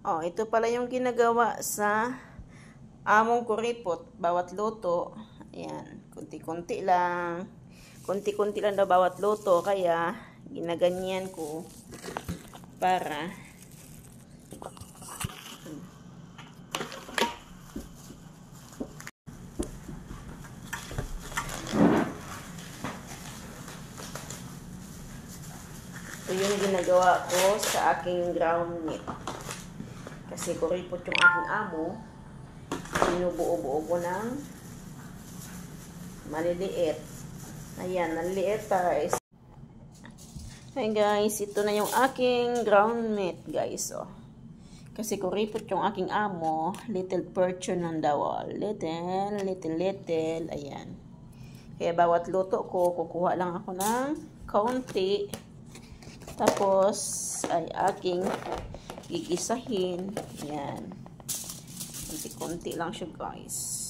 Oh, ito pala yung ginagawa sa among kuripot. Bawat luto, ayan, kunti-kunti lang. Kunti-kunti lang daw bawat luto, kaya ginaganyan ko para ito yung ginagawa ko sa aking ground meat. Kasi kuripot yung aking amo, binubuo-buo ko ng maliliit. Ayan, maliliit guys. Hey guys, ito na yung aking ground meat guys. Oh. Kasi kuripot yung aking amo, little portion ng daw. Little. Ayan. Kaya bawat luto ko, kukuha lang ako ng kaunti. Tapos, ay aking gigisahin. Ayan. Kunti-kunti lang siya guys.